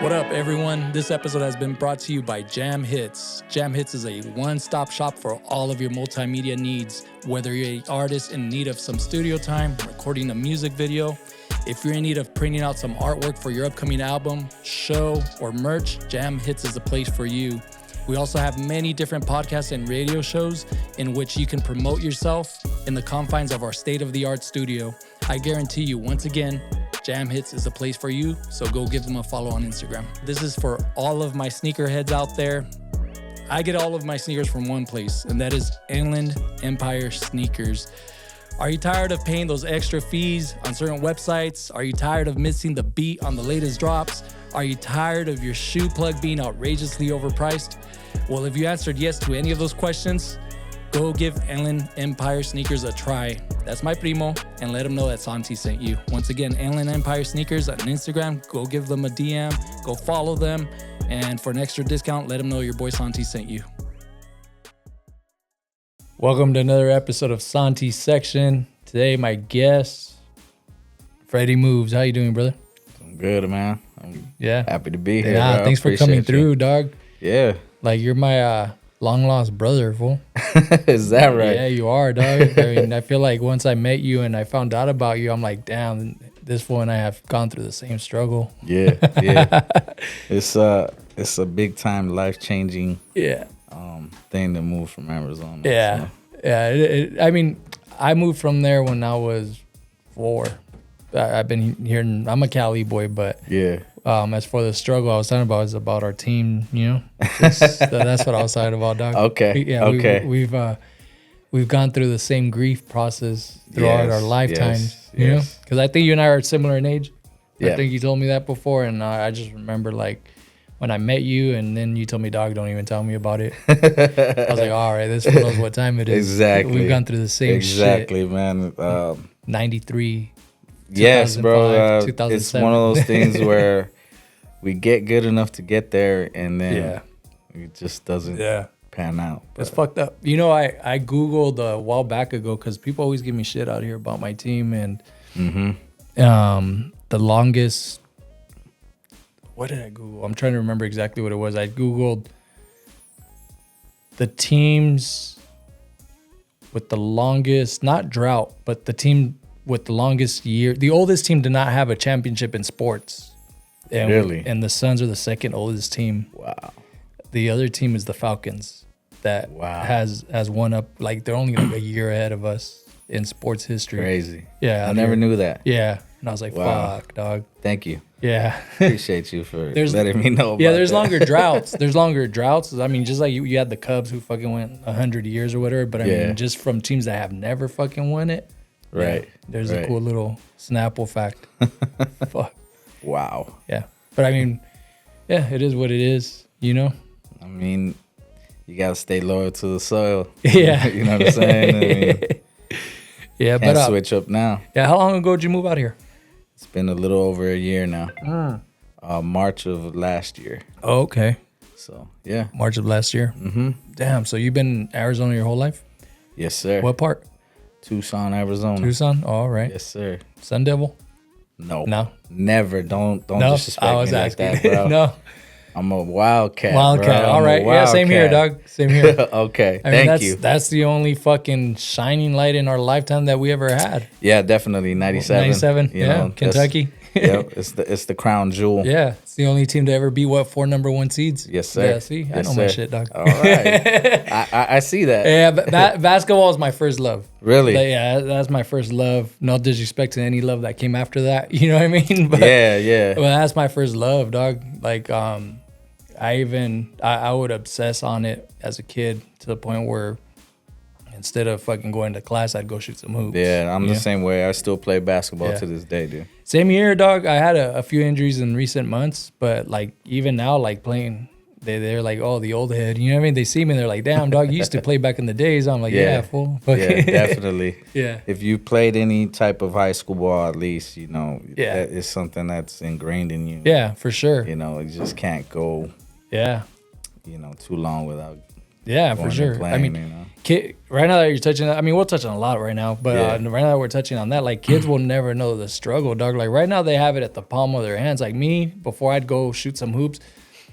What up, everyone? This episode has been brought to you by Jam Hits. Jam Hits is a one-stop shop for all of your multimedia needs. Whether you're an artist in need of some studio time, recording a music video, if you're in need of printing out some artwork for your upcoming album, show, or merch, Jam Hits is the place for you. We also have many different podcasts and radio shows in which you can promote yourself in the confines of our state-of-the-art studio. I guarantee you, once again, Jam Hits is the place for you, so go give them a follow on Instagram. This is for all of my sneakerheads out there. I get all of my sneakers from one place, and that is Inland Empire Sneakers. Are you tired of paying those extra fees on certain websites? Are you tired of missing the beat on the latest drops? Are you tired of your shoe plug being outrageously overpriced? Well, if you answered yes to any of those questions, go give Inland Empire Sneakers a try. That's my primo, and let him know that Santi sent you. Once again, Inland Empire Sneakers on Instagram. Go give them a DM, go follow them, and for an extra discount, let them know your boy Santi sent you. Welcome to another episode of Santi's Section. Today, my guest, Fred E Mooves. How you doing, brother? I'm good, man. I'm happy to be here. Yeah, thanks for coming through, dog. Yeah. Like, you're my long lost brother, fool. Is that right? Yeah, you are, dog. I mean, I feel like once I met you and I found out about you, I'm like, damn, this fool and I have gone through the same struggle. Yeah. It's a big time life changing thing to move from Arizona. Yeah. So. Yeah. I mean, I moved from there when I was 4. I've been hearing, I'm a Cali boy, but yeah. As for the struggle I was talking about is about our team, you know. That's what I was talking about, dog. Okay. Yeah. Okay. We've gone through the same grief process throughout our lifetimes, you know. Because I think you and I are similar in age. Yeah. I think you told me that before, and I just remember like when I met you, and then you told me, dog, don't even tell me about it. I was like, all right, this one knows what time it is. Exactly. We've gone through the same shit. Exactly, man. 93. Yes, bro. 2007. It's one of those things where we get good enough to get there, and then it just doesn't pan out. But. It's fucked up. You know, I Googled a while back ago because people always give me shit out here about my team, and the longest. What did I Google? I'm trying to remember exactly what it was. I Googled the teams with the longest, not drought, but the team with the longest year. The oldest team did not have a championship in sports. And really? And the Suns are the second oldest team. Wow. The other team is the Falcons that has won up. Like, they're only like a year ahead of us in sports history. Crazy. Yeah. I never knew that. Yeah. And I was like, fuck, dog. Thank you. Yeah. Appreciate you for letting me know about there's that. longer droughts. There's longer droughts. I mean, just like you had the Cubs who fucking went 100 years or whatever. But I mean, just from teams that have never fucking won it. Right. Yeah, there's a cool little Snapple fact. Fuck. Wow. Yeah. But I mean, it is what it is, you know? I mean, you got to stay loyal to the soil. Yeah. You know what I'm saying? I mean, yeah, can't switch up now. Yeah, how long ago did you move out here? It's been a little over a year now. March of last year. Oh, okay. So, yeah. March of last year? Mm-hmm. Damn, so you've been in Arizona your whole life? Yes, sir. What part? Tucson, Arizona. Tucson? Oh, all right. Yes, sir. Sun Devil? No. Never. Don't disrespect me like that, bro. No. I'm a wildcat. Wildcat. Bro. All right. Yeah, same here, dog. Same here. Okay. I mean, Thank you. That's the only fucking shining light in our lifetime that we ever had. Yeah, definitely. 97. 97. You know, Kentucky. Yep. It's the crown jewel. Yeah. It's the only team to ever beat 4 number 1 seeds. Yes, sir. Yeah, see? I know my shit, dog. All right. I see that. Yeah, basketball is my first love. Really? Yeah, that's my first love. No disrespect to any love that came after that. You know what I mean? But, yeah. But that's my first love, dog. Like, I would obsess on it as a kid to the point where instead of fucking going to class, I'd go shoot some hoops. Yeah, I'm the same way. I still play basketball to this day, dude. Same here, dog. I had a few injuries in recent months, but like even now, like playing, they're like, oh, the old head. You know what I mean? They see me and they're like, damn, dog, you used to play back in the days. I'm like, yeah fool. Yeah, definitely. Yeah. If you played any type of high school ball, at least, you know, Yeah. that is something that's ingrained in you. Yeah, for sure. You know, you just can't go, Yeah. too long without Yeah, for going and sure. playing, I mean, you know? right now that you're touching, I mean, we'll touch on a lot right now, but right now that we're touching on that, like kids will never know the struggle, dog. Like right now they have it at the palm of their hands. Like me, before I'd go shoot some hoops,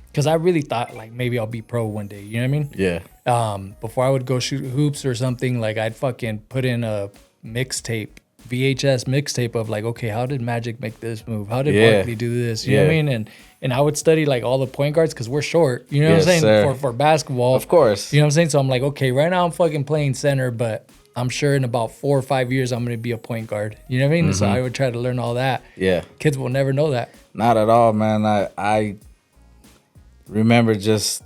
because I really thought like maybe I'll be pro one day. You know what I mean? Yeah. Before I would go shoot hoops or something, like I'd fucking put in a mixtape, VHS mixtape of like, okay, how did Magic make this move? How did Barkley do this? You know what I mean? And I would study like all the point guards because we're short. You know what I'm saying? Sir. For basketball. Of course. You know what I'm saying? So I'm like, okay, right now I'm fucking playing center, but I'm sure in about 4 or 5 years I'm going to be a point guard. You know what I mean? So I would try to learn all that. Yeah. Kids will never know that. Not at all, man. I remember just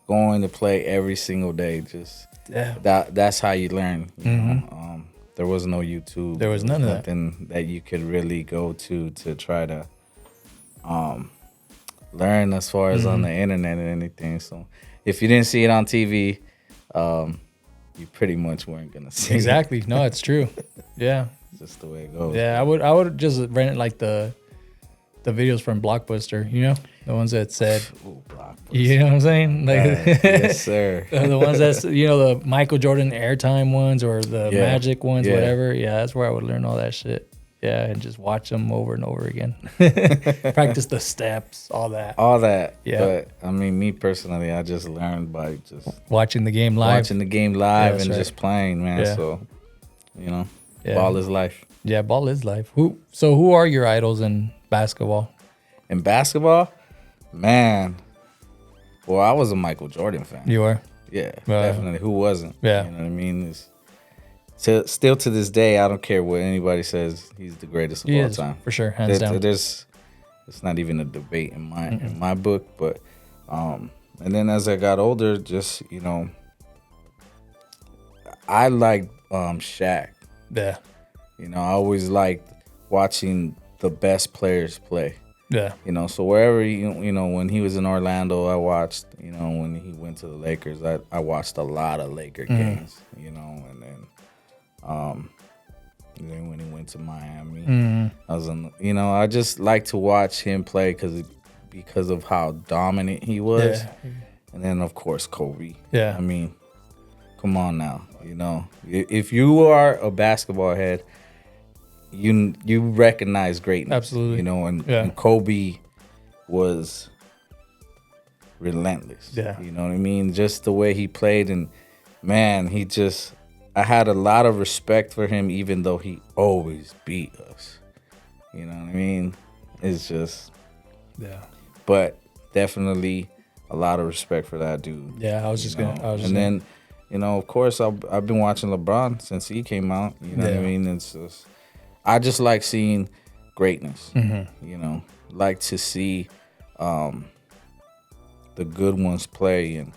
going to play every single day. Just that's how you learn. You know? There was no YouTube. There was none of that. Nothing that you could really go to try to learn as far as on the internet and anything. So if you didn't see it on TV, you pretty much weren't gonna see Exactly. it. No, it's true. Yeah. It's just the way it goes. Yeah, I would just rent like the videos from Blockbuster, you know? The ones that said, Ooh, Blockbuster. You know what I'm saying? Like, yes, sir. The ones that's, you know, the Michael Jordan airtime ones or the Magic ones, whatever. Yeah, that's where I would learn all that shit. Yeah, and just watch them over and over again. Practice the steps, all that. All that. Yeah. But, I mean, me personally, I just learned by just watching the game live. Watching the game live and right. just playing, man. Yeah. So, you know, ball is life. Yeah, ball is life. Who are your idols in basketball? In basketball? Man. Well, I was a Michael Jordan fan. You are? Yeah, definitely. Who wasn't? Yeah. You know what I mean? Still to this day, I don't care what anybody says. He's the greatest of all time. For sure, hands down. It's not even a debate in my book. But and then as I got older, just, you know, I liked Shaq. Yeah. You know, I always liked watching the best players play. Yeah. You know, so wherever, you know, when he was in Orlando, I watched, you know, when he went to the Lakers, I watched a lot of Laker games, you know, and then when he went to Miami, I was you know, I just like to watch him play because of how dominant he was. Yeah. And then, of course, Kobe. Yeah. I mean, come on now, you know. If you are a basketball head, you recognize greatness. Absolutely. You know, and Kobe was relentless. Yeah. You know what I mean? Just the way he played, and man, I had a lot of respect for him, even though he always beat us. You know what I mean? It's just, but definitely a lot of respect for that dude. Yeah, then, you know, of course, I've been watching LeBron since he came out. You know what I mean? It's just, I just like seeing greatness. You know, like to see the good ones play, and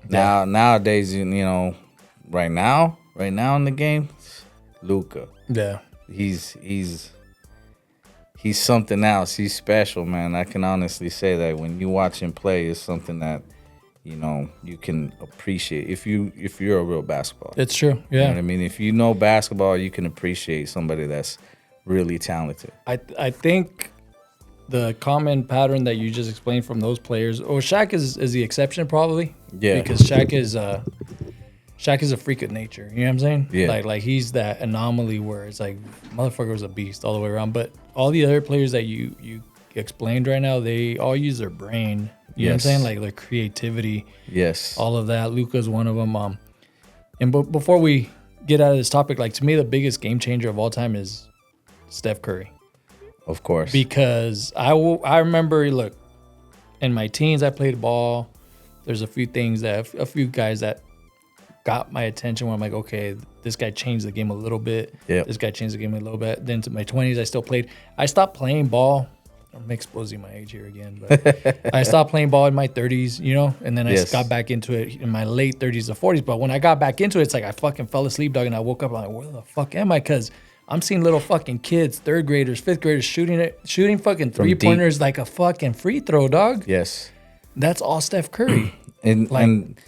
nowadays, you know, right now in the game, Luka. Yeah, he's something else. He's special, man. I can honestly say that when you watch him play, it's something that, you know, you can appreciate if you're a real basketball. It's true. Yeah, you know what I mean, if you know basketball, you can appreciate somebody that's really talented. I think the common pattern that you just explained from those players, Shaq is the exception probably. Yeah, because Shaq is a freak of nature. You know what I'm saying? Yeah. Like he's that anomaly where it's like motherfucker was a beast all the way around. But all the other players that you explained right now, they all use their brain. You know what I'm saying? Like their creativity. Yes. All of that. Luka's one of them. And before we get out of this topic, like to me, the biggest game changer of all time is Steph Curry. Of course. Because I remember, look, in my teens, I played ball. There's a few guys that got my attention where I'm like, okay, this guy changed the game a little bit. Yep. This guy changed the game a little bit. Then to my 20s, I still played. I stopped playing ball. I'm exposing my age here again, but I stopped playing ball in my 30s, you know, and then I got back into it in my late 30s to 40s. But when I got back into it, it's like I fucking fell asleep, dog, and I woke up like, where the fuck am I? Because I'm seeing little fucking kids, third graders, fifth graders shooting fucking three-pointers like a fucking free throw, dog. Yes. That's all Steph Curry. and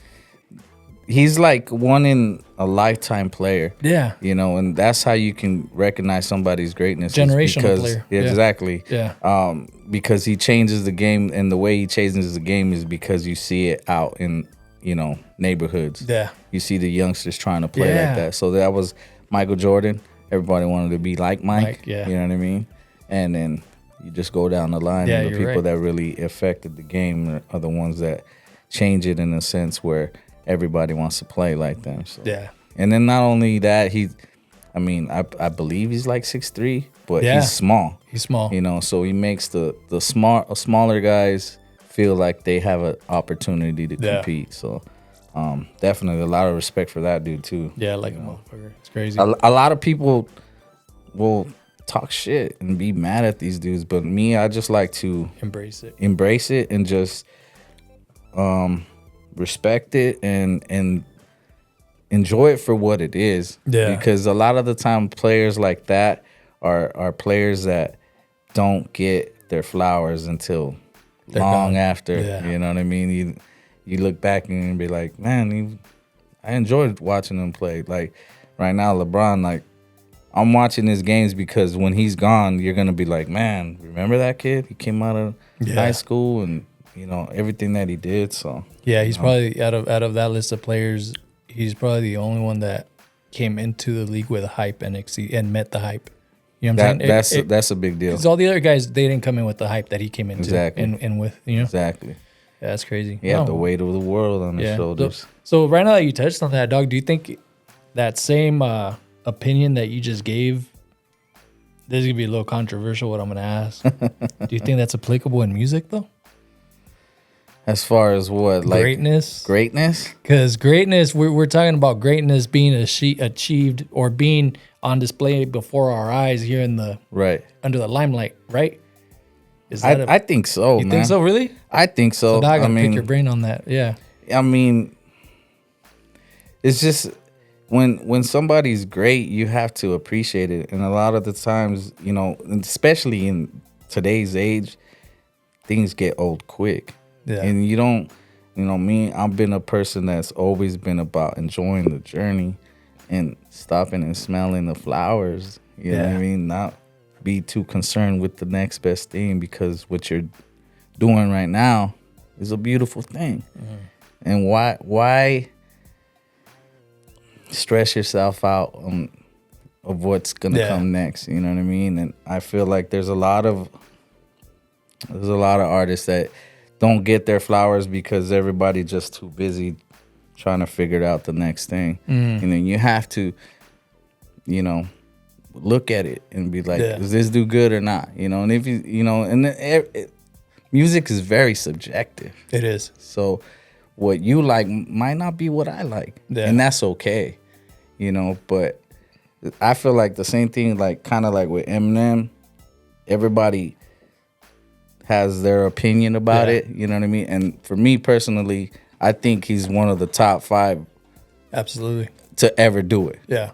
he's like one in a lifetime player. Yeah. You know, and that's how you can recognize somebody's greatness. Generational player. Yeah, exactly. Yeah. Because he changes the game, and the way he changes the game is because you see it out in neighborhoods. Yeah. You see the youngsters trying to play like that. So that was Michael Jordan. Everybody wanted to be like Mike. Yeah. You know what I mean? And then you just go down the line, and the people that really affected the game are the ones that change it in a sense where everybody wants to play like them. So. Yeah. And then not only that, I believe he's like 6'3", but he's small. He's small. So he makes the smaller guys feel like they have an opportunity to compete. So definitely a lot of respect for that dude too. Yeah, like a motherfucker. It's crazy. A lot of people will talk shit and be mad at these dudes, but me, I just like to embrace it and just respect it and enjoy it for what it is. Yeah. Because a lot of the time players like that are players that don't get their flowers until long after. Yeah. You know what I mean? You look back and be like, man, I enjoyed watching him play. Like right now, LeBron, like I'm watching his games because when he's gone, you're gonna be like, man, remember that kid? He came out of high school and everything that he did. So yeah, he's probably out of that list of players, he's probably the only one that came into the league with hype and met the hype. You know what I'm saying? That's a big deal. Because all the other guys, they didn't come in with the hype that he came into. Exactly. And with, Exactly. Yeah, that's crazy. He had the weight of the world on his shoulders. So right now that you touched on that, dog, do you think that same opinion that you just gave, this is going to be a little controversial what I'm going to ask. Do you think that's applicable in music, though? As far as what? Like greatness? Greatness? Because greatness, we're talking about greatness being achieved or being on display before our eyes here in the under the limelight, right? Is that I think so, You think so, really? I think so. So now I got to pick your brain on that, yeah. I mean, it's just when somebody's great, you have to appreciate it. And a lot of the times, especially in today's age, things get old quick. Yeah. And you don't, me, I've been a person that's always been about enjoying the journey and stopping and smelling the flowers. You know what I mean? Not be too concerned with the next best thing, because what you're doing right now is a beautiful thing. Mm-hmm. And why stress yourself out of what's gonna come next? You know what I mean? And I feel like there's a lot of artists that don't get their flowers because everybody just too busy trying to figure out the next thing. And then you have to, look at it and be like, does this do good or not? And if music is very subjective. It is. So what you like might not be what I like. Yeah. And that's okay. But I feel like the same thing, like kind of like with Eminem, everybody has their opinion about it. You know what I mean? And for me personally, I think he's one of the top 5 absolutely to ever do it. Yeah.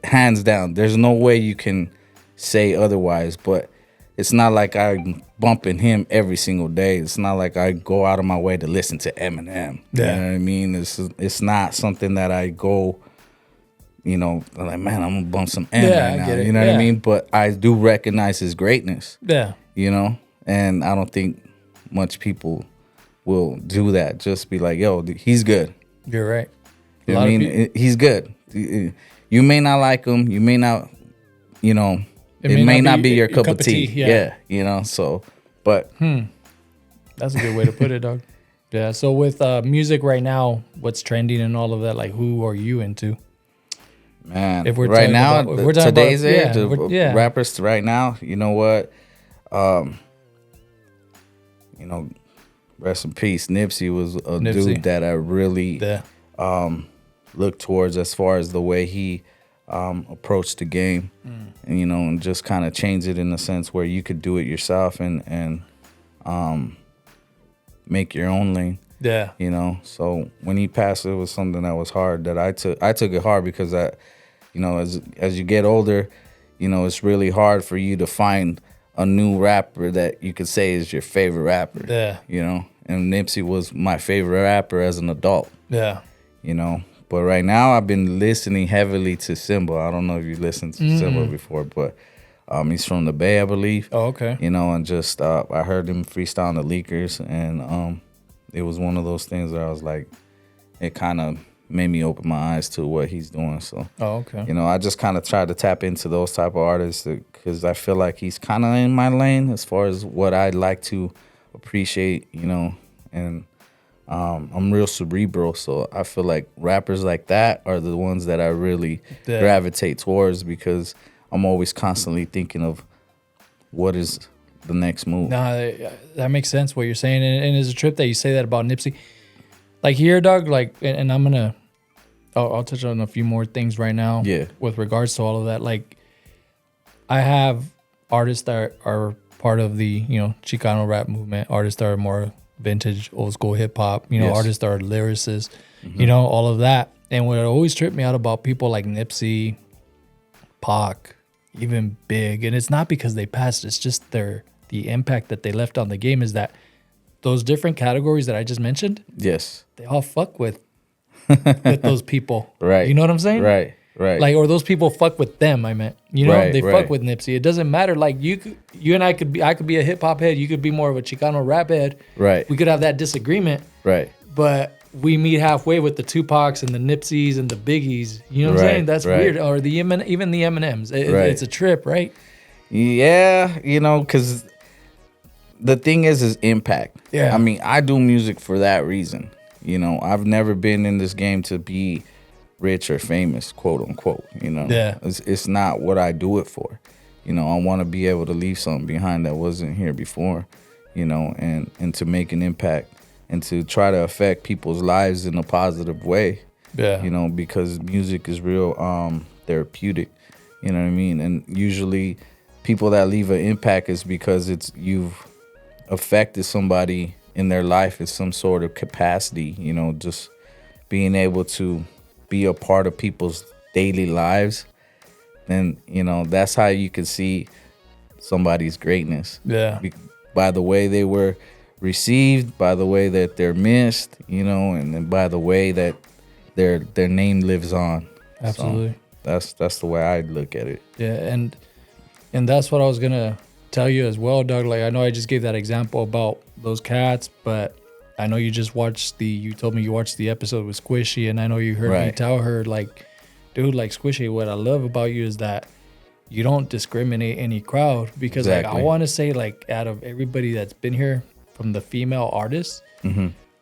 Hands down. There's no way you can say otherwise, but it's not like I'm bumping him every single day. It's not like I go out of my way to listen to Eminem. Yeah. You know what I mean? It's not something that I go, like, man, I'm gonna bump some M right now. You know what I mean? But I do recognize his greatness. Yeah. And I don't think much people will do that. Just be like, yo, he's good. You're right. You know what I mean? He's good. You may not like him. You may not, it may not be your cup of tea. Yeah. So, but. That's a good way to put it, dog. Yeah. So with music right now, what's trending and all of that, like who are you into? Man, if we're right now, today's age, yeah. rappers right now, you know what? Rest in peace. Nipsey was a dude that I really looked towards as far as the way he approached the game, and and just kind of changed it in a sense where you could do it yourself and make your own lane. Yeah. So when he passed, it was something that was hard that I took it hard because as you get older, it's really hard for you to find a new rapper that you could say is your favorite rapper. Yeah. And Nipsey was my favorite rapper as an adult. Yeah. But right now I've been listening heavily to Simba. I don't know if you listened to Simba before, but he's from the Bay, I believe. Oh, okay. And just I heard him freestyle on the Leakers, and it was one of those things where I was like, it kind of made me open my eyes to what he's doing. So, okay. you know, I just kind of try to tap into those type of artists because I feel like he's kind of in my lane as far as what I like to appreciate, you know, and I'm real cerebral, so I feel like rappers like that are the ones that I really gravitate towards because I'm always constantly thinking of what is the next move. No, that makes sense what you're saying, and it's a trip that you say that about Nipsey. Like here, dog. Like, and I'm gonna, I'll touch on a few more things right now. Yeah. With regards to all of that, like, I have artists that are part of the Chicano rap movement. Artists that are more vintage, old school hip hop. Artists that are lyricists. All of that. And what always tripped me out about people like Nipsey, Pac, even Big, and it's not because they passed. It's just the impact that they left on the game. Is that those different categories that I just mentioned? Yes. They all fuck with those people. Right. You know what I'm saying? Right. Like, or those people fuck with them. I meant, they fuck with Nipsey. It doesn't matter. Like you and I could be a hip hop head. You could be more of a Chicano rap head. Right. We could have that disagreement. Right. But we meet halfway with the Tupacs and the Nipseys and the Biggies. You know what I'm saying? That's weird. Or even the Eminems. It's a trip, right? Yeah, because the thing is impact. Yeah. I mean, I do music for that reason. I've never been in this game to be rich or famous, quote unquote. Yeah. It's not what I do it for. I want to be able to leave something behind that wasn't here before, and to make an impact and to try to affect people's lives in a positive way. Yeah. Because music is real therapeutic. You know what I mean? And usually people that leave an impact is because you've affected somebody in their life in some sort of capacity, just being able to be a part of people's daily lives. Then, that's how you can see somebody's greatness. Yeah. By the way they were received, by the way that they're missed, and then by the way that their name lives on. Absolutely. So that's the way I look at it. Yeah, and that's what I was gonna tell you as well, Doug. Like, I know I just gave that example about those cats, but I know you told me you watched the episode with Squishy, and I know you heard me tell her, like, dude, like, Squishy, what I love about you is that you don't discriminate any crowd, because like, I want to say, like, out of everybody that's been here from the female artists,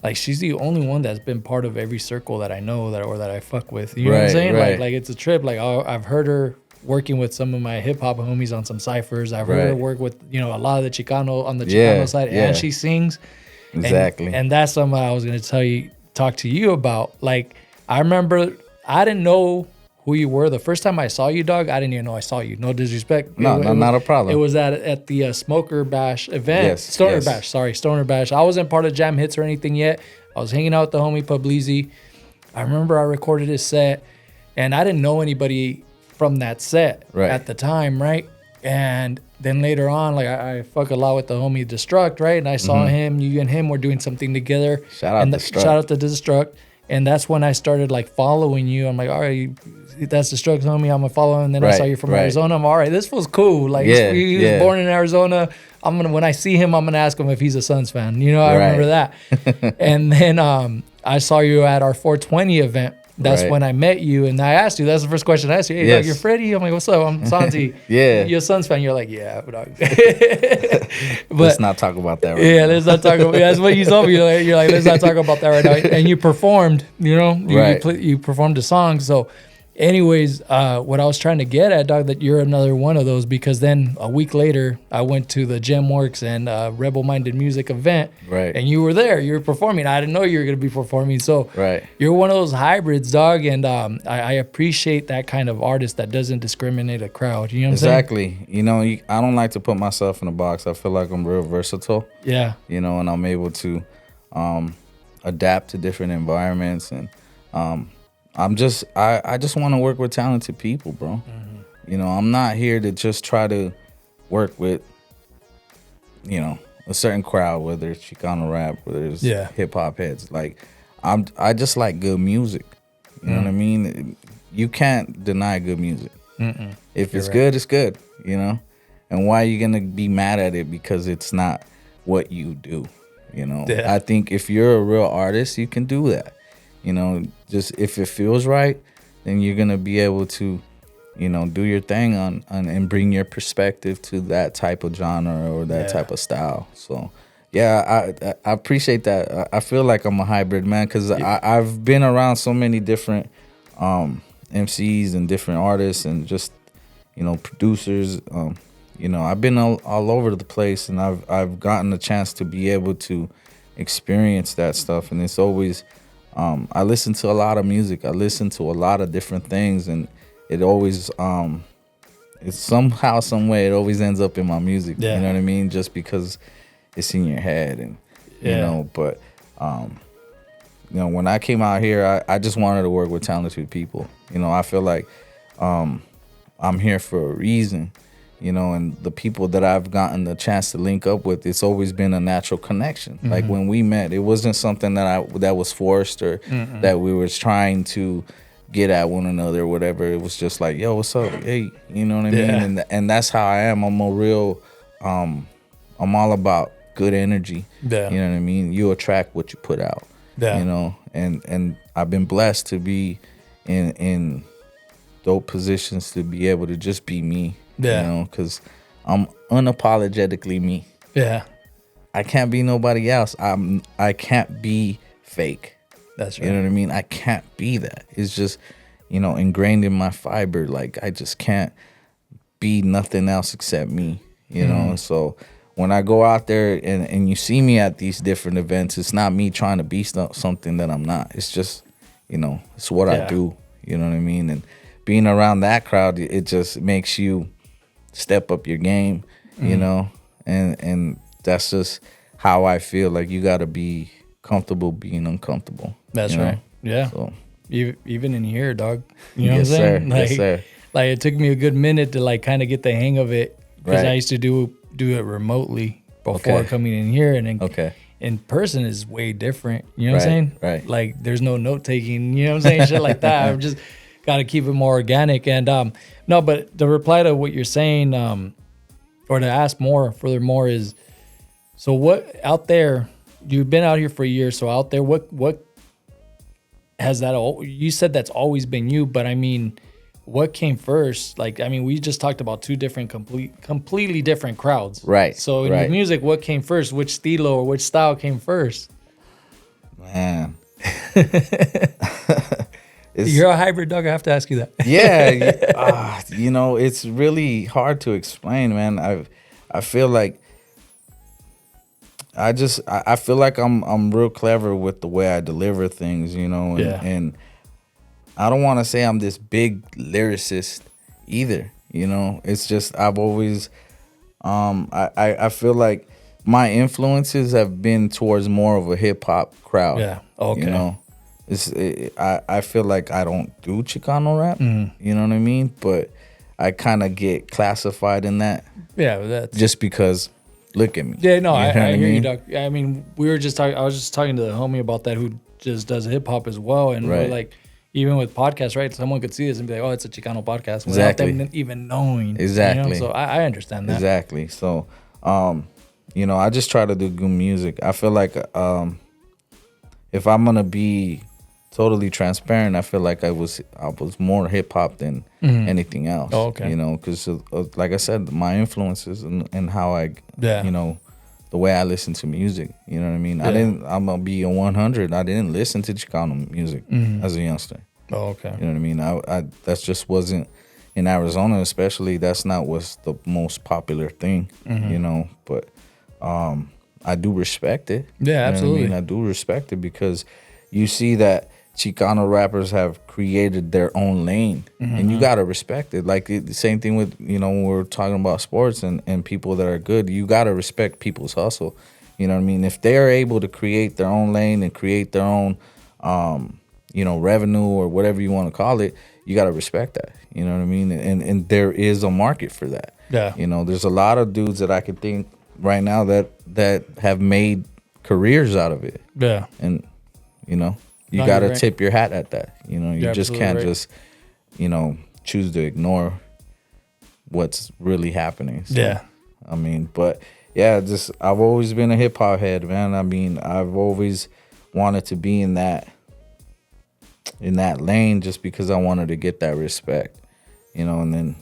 like, she's the only one that's been part of every circle that I know that I fuck with. You know what I'm saying? Right. Like it's a trip. Like, I've heard her working with some of my hip hop homies on some ciphers. I've heard her work with, a lot of the Chicano on the Chicano side, and she sings. Exactly. And that's something I was going to talk to you about. Like, I remember I didn't know who you were. The first time I saw you, dog, I didn't even know I saw you. No disrespect. No, not a problem. It was at the Smoker Bash event. Yes, Stoner Bash. I wasn't part of Jam Hits or anything yet. I was hanging out with the homie Publizi. I remember I recorded his set, and I didn't know anybody from that set at the time, right? And then later on, like, I fuck a lot with the homie Destruct, right? And I saw him, you and him were doing something together. Shout out to Destruct. And that's when I started, like, following you. I'm like, all right, that's Destruct, homie. I'm gonna follow him. And then I saw you from Arizona. I'm all right, this was cool. Like, he was born in Arizona. When I see him, I'm gonna ask him if he's a Suns fan. I remember that. And then I saw you at our 420 event. That's when I met you, and I asked you. That's the first question I asked you. Hey, dog, you're Freddie. I'm like, what's up? I'm Santi. You're a Suns fan. You're like, yeah, dog. But let's not talk about that right now. Let's not talk about. That's what you told me. You're like, let's not talk about that right now. And you performed. You performed a song. So, anyways, what I was trying to get at, dog, that you're another one of those, because then a week later, I went to the Gemworks and Rebel Minded Music event, and you were there. You were performing. I didn't know you were going to be performing. So you're one of those hybrids, dog, and I appreciate that kind of artist that doesn't discriminate a crowd. You know what I'm saying? I don't like to put myself in a box. I feel like I'm real versatile. Yeah. And I'm able to adapt to different environments, and I just want to work with talented people, bro. I'm not here to just try to work with, a certain crowd, whether it's Chicano rap, whether it's hip hop heads. Like, I just like good music. You know what I mean? You can't deny good music. If it's good, it's good. And why are you gonna be mad at it because it's not what you do? You know, Yeah. I think if you're a real artist, you can do that. You know, just if it feels right, then you're gonna be able to, you know, do your thing on and bring your perspective to that type of genre or that type of style. So, yeah, I appreciate that. I feel like I'm a hybrid man because I've been around so many different MCs and different artists and just, you know, producers. You know, I've been all over the place, and I've gotten a chance to be able to experience that stuff, and it's always I listen to a lot of music. I listen to a lot of different things, and it always it's somehow, some way, it always ends up in my music. Yeah. You know what I mean? Just because it's in your head, and you know. But you know, when I came out here, I just wanted to work with talented people. You know, I feel like I'm here for a reason. You know, and the people that I've gotten the chance to link up with, it's always been a natural connection. Like when we met, it wasn't something that was forced or that we were trying to get at one another or whatever. It was just like, yo, what's up? Hey, you know what I mean? And that's how I am. I'm a real, I'm all about good energy. Yeah. You know what I mean? You attract what you put out. Yeah. You know, and I've been blessed to be in dope positions to be able to just be me. Yeah. You know, because I'm unapologetically me. Yeah. I can't be nobody else. I can't be fake. That's right. You know what I mean? I can't be that. It's just, you know, ingrained in my fiber. Like, I just can't be nothing else except me. You know? So when I go out there and you see me at these different events, it's not me trying to be something that I'm not. It's just, you know, it's what I do. You know what I mean? And being around that crowd, it just makes you step up your game, you know, and that's just how I feel. Like, you got to be comfortable being uncomfortable. That's right. Know? Yeah. So Even in here, dog. You know yes, what I'm saying? sir. Like, yes, sir. Like, it took me a good minute to like kind of get the hang of it because I used to do it remotely before coming in here, and then in person is way different. You know what I'm saying? Right. Like, there's no note taking. You know what I'm saying? Shit like that. I've just got to keep it more organic. And no, but the reply to what you're saying, or to ask furthermore, is, so what out there? You've been out here for a year, so out there, what has that? You said that's always been you, but I mean, what came first? Like, I mean, we just talked about two different, completely different crowds. Right. So in your music, what came first? Which stilo or which style came first? Man. You're a hybrid, dog. I have to ask you that. Yeah. You know, it's really hard to explain, man. I feel like I feel like I'm real clever with the way I deliver things, you know, and I don't want to say I'm this big lyricist either, you know. It's just I've always I feel like my influences have been towards more of a hip hop crowd. Yeah. Okay. You know, I feel like I don't do Chicano rap. You know what I mean? But I kind of get classified in that. Yeah, that's just because. Look at me. Yeah, no, I hear you, Doc. I mean, we were just talking. I was just talking to the homie about that who just does hip hop as well, and we're like, even with podcasts, right? Someone could see this and be like, "Oh, it's a Chicano podcast," without them even knowing. Exactly. You know? So I understand that. Exactly. So, you know, I just try to do good music. I feel like if I'm gonna be totally transparent, I feel like I was more hip hop than anything else. Oh, okay. You know, because like I said, my influences and how I, you know, the way I listen to music. You know what I mean? Yeah. I'm gonna be a 100. I didn't listen to Chicano music as a youngster. Oh, okay. You know what I mean? I that just wasn't in Arizona, especially. That's not what's the most popular thing. You know, but I do respect it. Yeah, absolutely. You know what I mean? I do respect it because you see that Chicano rappers have created their own lane, and you gotta respect it. Like the same thing with, you know, when we're talking about sports and people that are good, you gotta respect people's hustle. You know what I mean? If they're able to create their own lane and create their own, you know, revenue or whatever you want to call it, you gotta respect that. You know what I mean? And there is a market for that. Yeah. You know, there's a lot of dudes that I could think right now that have made careers out of it. Yeah. And you know. You got to tip your hat at that. You know, you just can't just, you know, choose to ignore what's really happening. So, yeah. I mean, but yeah, just I've always been a hip hop head, man. I mean, I've always wanted to be in that lane just because I wanted to get that respect, you know. And then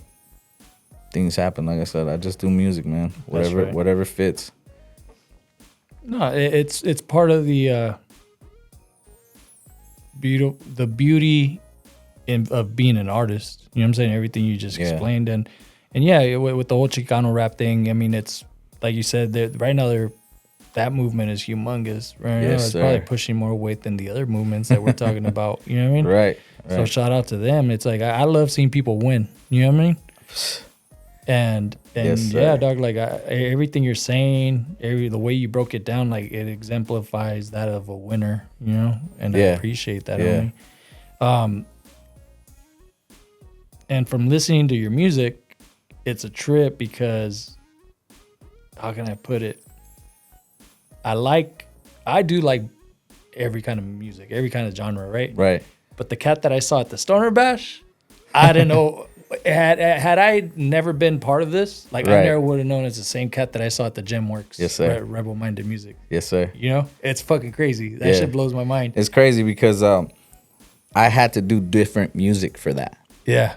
things happen. Like I said, I just do music, man. Whatever fits. No, it's part of the beauty of being an artist. You know what I'm saying? Everything you just explained, and yeah, with the whole Chicano rap thing. I mean, it's like you said. Right now, that movement is humongous. Right now, it's probably pushing more weight than the other movements that we're talking about. You know what I mean? Right. So shout out to them. It's like I love seeing people win. You know what I mean? And yeah, dog. Like everything you're saying, the way you broke it down, like it exemplifies that of a winner. You know, and I appreciate that. Homie. And from listening to your music, it's a trip because, how can I put it? I do like every kind of music, every kind of genre, right? Right. But the cat that I saw at the Stoner Bash, I didn't know. Had I never been part of this, like I never would have known it's the same cat that I saw at the Gem Works. Yes, sir. Rebel Minded Music. Yes, sir. You know, it's fucking crazy. That shit blows my mind. It's crazy because I had to do different music for that. Yeah.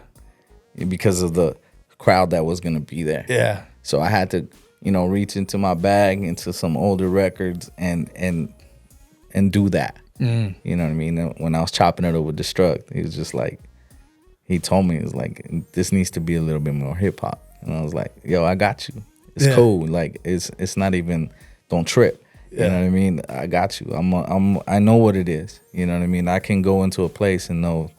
Because of the crowd that was gonna be there. Yeah. So I had to, reach into my bag, into some older records, and do that. You know what I mean? When I was chopping it up with Destruct, he was just like, he told me, it was like, this needs to be a little bit more hip hop, and I was like, yo, I got you. It's cool. Like it's not even, don't trip. You know what I mean? I got you. I know what it is. You know what I mean? I can go into a place and know,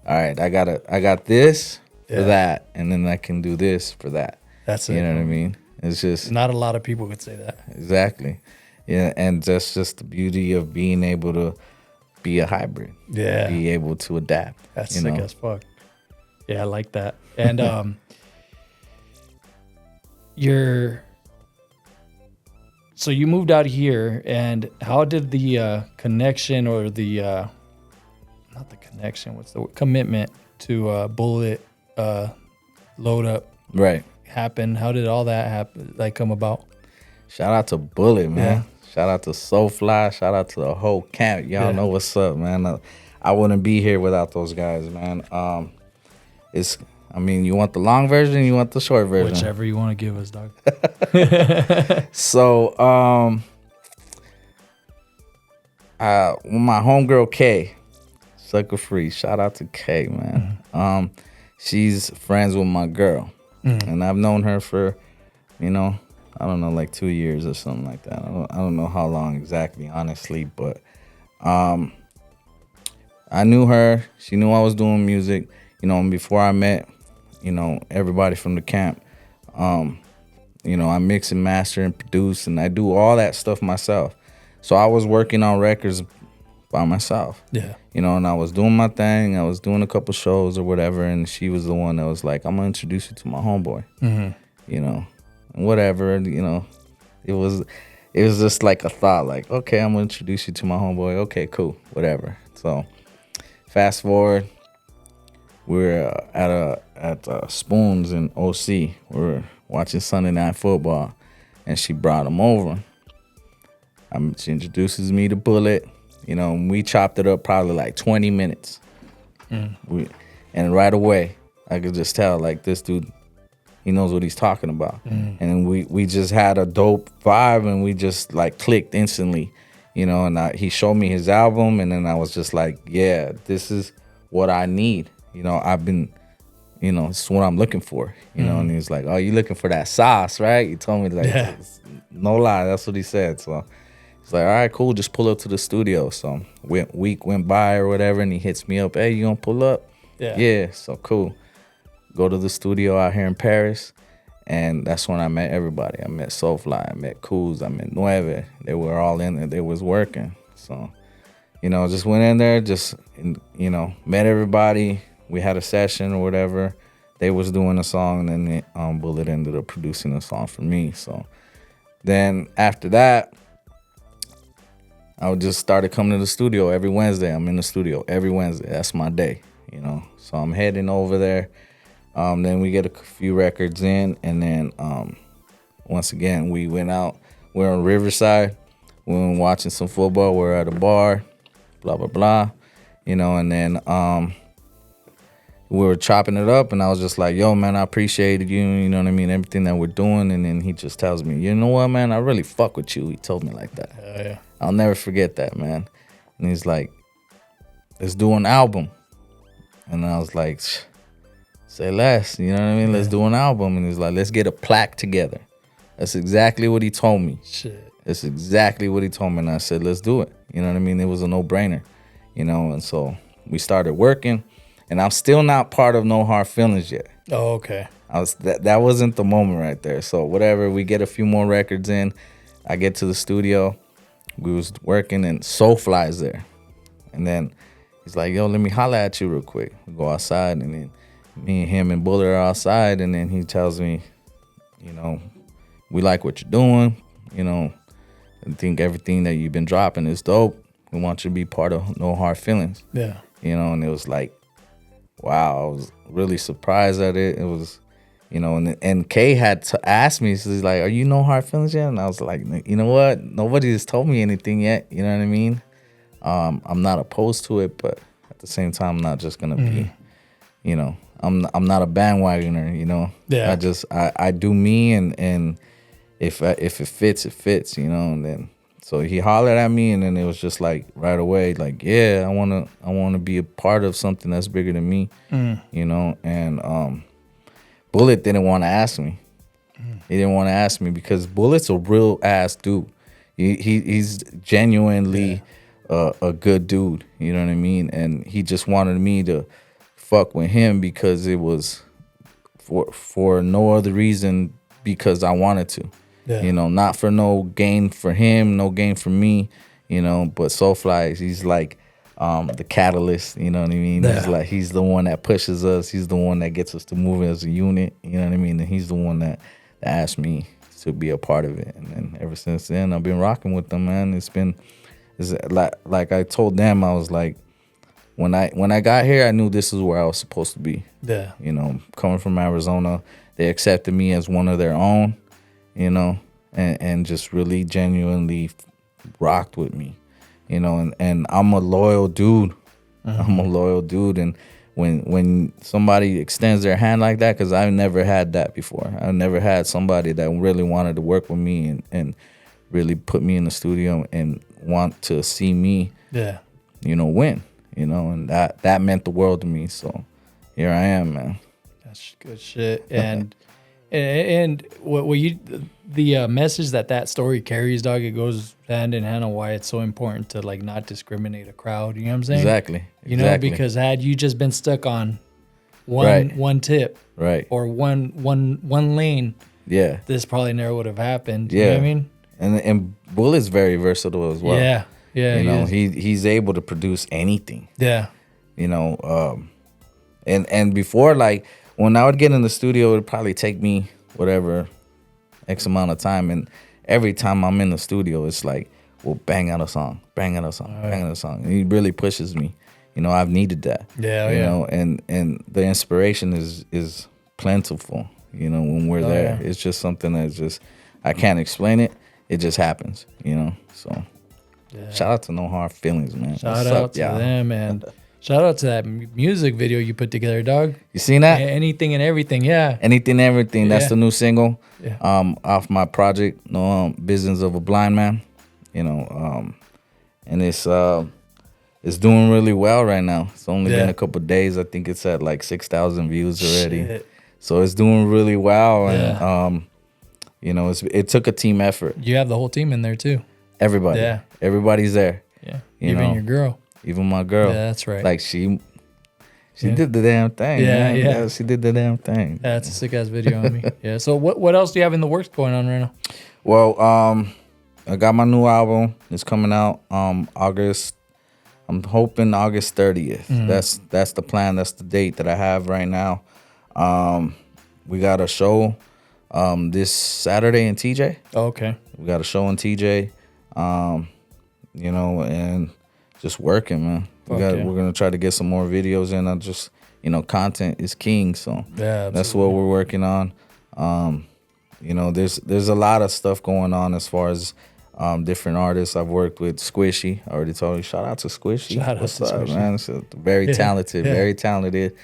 all right, I got this for that, and then I can do this for that. That's it. You know what I mean? It's just not a lot of people could say that. Exactly. Yeah, and that's just the beauty of being able to be a hybrid. Yeah. Be able to adapt. That's sick as fuck. Yeah, I like that. And so you moved out here, and how did the connection or the not the connection, what's the word? Commitment to Bullet Load Up happen? How did all that happen, like come about? Shout out to Bullet, man. Shout out to Soulfly. Shout out to the whole camp. Y'all know what's up, man. I wouldn't be here without those guys, man. You want the long version, you want the short version? Whichever you want to give us, dog. So, my homegirl Kay, Sucker Free. Shout out to Kay, man. She's friends with my girl, and I've known her for, I don't know, like 2 years or something like that. I don't know how long exactly, honestly, but I knew her. She knew I was doing music, and before I met, everybody from the camp, I mix and master and produce, and I do all that stuff myself. So I was working on records by myself. Yeah. And I was doing my thing. I was doing a couple shows or whatever, and she was the one that was like, I'm going to introduce you to my homeboy. And whatever, it was just like a thought, like, okay, I'm going to introduce you to my homeboy. Okay, cool, whatever. So fast forward, we're at Spoons in OC. We're watching Sunday Night Football, and she brought him over. She introduces me to Bullet. We chopped it up probably like 20 minutes. And right away, I could just tell, like, this dude, he knows what he's talking about. And we just had a dope vibe, and we just like clicked instantly, and he showed me his album, and then I was just like, yeah, this is what I need. I've been, it's what I'm looking for, and he's like, oh, you looking for that sauce, right? He told me, like, no lie, that's what he said. So he's like, all right, cool, just pull up to the studio. So week went by or whatever, and he hits me up, hey, you gonna pull up? Yeah, so cool. Go to the studio out here in Paris, and that's when I met everybody. I met Soulfly, I met Kuz, I met Nueve. They were all in there. They was working. So, just went in there, met everybody. We had a session or whatever. They was doing a song, and then Bullet ended up producing a song for me. So then after that, I just started coming to the studio every Wednesday. I'm in the studio every Wednesday. That's my day, So I'm heading over there. Then we get a few records in, and then once again, we went out. We're on Riverside. We were watching some football. We're at a bar, blah, blah, blah. You know, and then we were chopping it up, and I was just like, yo, man, I appreciated you, you know what I mean, everything that we're doing. And then he just tells me, you know what, man, I really fuck with you. He told me like that. Yeah. I'll never forget that, man. And he's like, let's do an album. And I was like, say less, you know what I mean? Let's do an album. And he's like, let's get a plaque together. That's exactly what he told me. Shit. That's exactly what he told me. And I said, let's do it. You know what I mean? It was a no-brainer, you know? And so we started working. And I'm still not part of No Hard Feelings yet. Oh, okay. That wasn't the moment right there. So whatever, we get a few more records in. I get to the studio. We was working, and Soulfly's there. And then he's like, yo, let me holler at you real quick. We go outside, and then me and him and Bullet are outside. And then he tells me, you know, we like what you're doing. You know, I think everything that you've been dropping is dope. We want you to be part of No Hard Feelings. Yeah. You know, and it was like, wow, I was really surprised at it. It was, you know, and Kay had to ask me, so he's like, are you No Hard Feelings yet? And I was like, you know what? Nobody has told me anything yet. You know what I mean? I'm not opposed to it, but at the same time, I'm not just going to be, you know, I'm not a bandwagoner, you know? Yeah. I do me, and if it fits, it fits, you know? And then, so he hollered at me, and then it was just like right away, like, yeah, I wanna be a part of something that's bigger than me, you know. And Bullet didn't want to ask me. He didn't want to ask me because Bullet's a real ass dude. He's genuinely a good dude, you know what I mean. And he just wanted me to fuck with him because it was for no other reason, because I wanted to. Yeah. You know, not for no gain for him, no gain for me, you know, but Soulfly, he's like the catalyst, you know what I mean? Yeah. He's the one that pushes us, he's the one that gets us to move as a unit, you know what I mean? And he's the one that asked me to be a part of it. And then ever since then, I've been rocking with them, man. It's like I told them, I was like, when I got here, I knew this is where I was supposed to be. Yeah. You know, coming from Arizona, they accepted me as one of their own. You know, and just really genuinely rocked with me, you know, and I'm a loyal dude. I'm a loyal dude. And when somebody extends their hand like that, because I've never had that before. I've never had somebody that really wanted to work with me and really put me in the studio and want to see me, you know, win, you know, and that meant the world to me. So here I am, man. That's good shit. And what you the message that story carries, dog, it goes hand in hand on why it's so important to like not discriminate a crowd. You know what I'm saying? Exactly. You know, because had you just been stuck on one tip, right, or one lane, this probably never would have happened. You know what I mean? And Bullet's very versatile as well. Yeah. You know, he's able to produce anything. Yeah. You know, and before, like, when I would get in the studio, it would probably take me whatever X amount of time. And every time I'm in the studio, it's like, well, bang out a song. Bang out a song. And he really pushes me. You know, I've needed that. Yeah. You know, and the inspiration is plentiful, you know, when we're there. Yeah. It's just something that's just, I can't explain it. It just happens, you know. So shout out to No Hard Feelings, man. Shout out to them, man. Shout out to that music video you put together, dog. You seen that? Anything and Everything, yeah. Anything and Everything. That's the new single off my project, Business of a Blind Man. You know, and it's doing really well right now. It's only been a couple of days. I think it's at like 6,000 views already. Shit. So it's doing really well. And you know, it took a team effort. You have the whole team in there too. Everybody. Yeah. Everybody's there. Yeah. Even your girl. Even my girl. Yeah, that's right. Like she did the damn thing. Yeah, yeah. She did the damn thing. Yeah, it's a sick ass video on me. Yeah. So what else do you have in the works going on right now? Well, I got my new album. It's coming out August. I'm hoping August 30th. Mm-hmm. That's the plan. That's the date that I have right now. We got a show this Saturday in TJ. Oh, okay. We got a show in TJ. You know, and just working, man. We're gonna try to get some more videos in. I just, you know, content is king, so that's what we're working on. you know, there's a lot of stuff going on as far as different artists. I've worked with Squishy. I already told you. Shout out to Squishy. What's up, Squishy, man? It's very talented, very talented.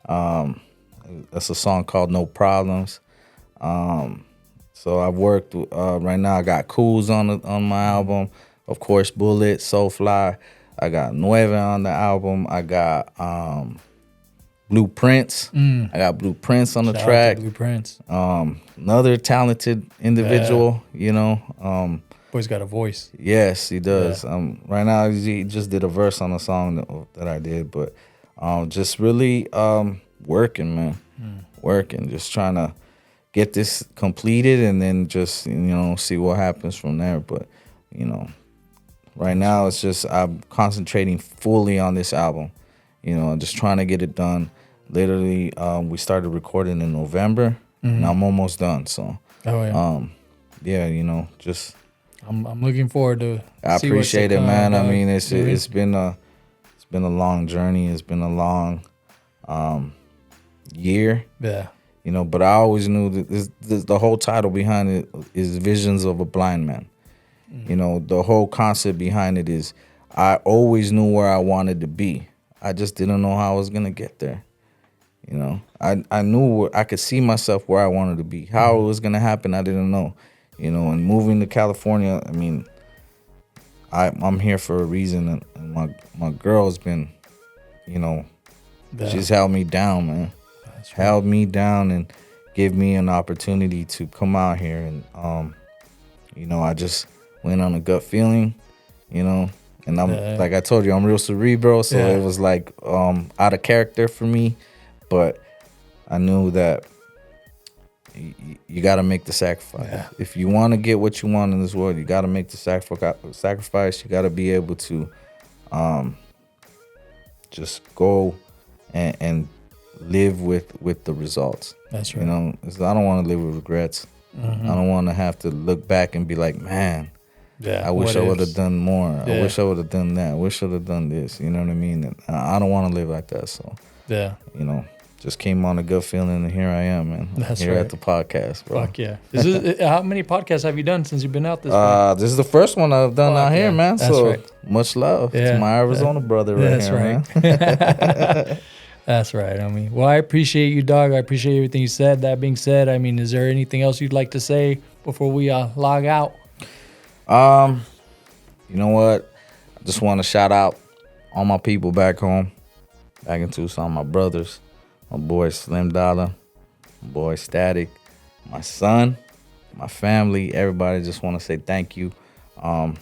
That's a song called No Problems. So I've worked right now. I got Cools on my album. Of course, Bullet, Soulfly. I got Nueve on the album. I got Blueprints. I got Blueprints on the track. Blueprints. Another talented individual, you know. Boy's got a voice. Yes, he does. Right now, he just did a verse on a song that I did, but just really working, man. Working, just trying to get this completed and then just, you know, see what happens from there. But, you know, right now it's just I'm concentrating fully on this album, you know, just trying to get it done. Literally, we started recording in November, and I'm almost done. So, yeah, you know, just I'm looking forward to. I appreciate it, man. I mean, it's been a long journey. It's been a long year. Yeah. You know, but I always knew that the whole title behind it is Visions of a Blind Man. You know, the whole concept behind it is I always knew where I wanted to be. I just didn't know how I was going to get there. You know, I knew I could see myself where I wanted to be. How it was going to happen, I didn't know. You know, and moving to California, I mean, I'm here for a reason. And my girl's been, you know, she's held me down, man. Right. Held me down and give me an opportunity to come out here. And, you know, I just went on a gut feeling, you know. And I'm like I told you, I'm real cerebral. So it was like out of character for me. But I knew that you got to make the sacrifice. Yeah. If you want to get what you want in this world, you got to make the sacrifice. You got to be able to just go and live with the results. That's right. You know, I don't want to live with regrets. I don't want to have to look back and be like, man, I wish I would have done more. I wish I would have done that. I wish I would have done this. You know what I mean? And I don't want to live like that. So, you know, just came on a good feeling, and here I am, man. That's here right. at the podcast, bro. Fuck yeah. How many podcasts have you done since you've been out this way? This is the first one I've done out here, man. That's so right. Much love to my Arizona brother right here, man. That's right. I mean, well, I appreciate you, dog. I appreciate everything you said. That being said, I mean, is there anything else you'd like to say before we log out? You know what? I just want to shout out all my people back home, back in Tucson, my brothers, my boy Slim Dollar, my boy Static, my son, my family, everybody. Just want to say thank you. I'm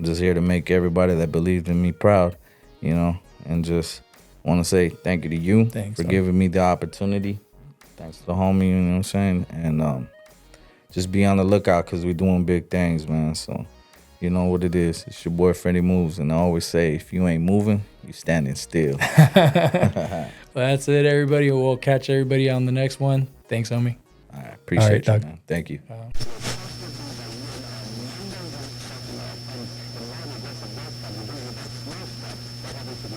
just here to make everybody that believed in me proud, you know, and just want to say thank you to you for giving me the opportunity. Thanks to the homie, you know what I'm saying? And just be on the lookout because we're doing big things, man. So you know what it is. It's your boy Fred E Mooves, and I always say, if you ain't moving, you standing still. Well, that's it, everybody. We'll catch everybody on the next one. Thanks, homie. All right, appreciate you, man. Thank you.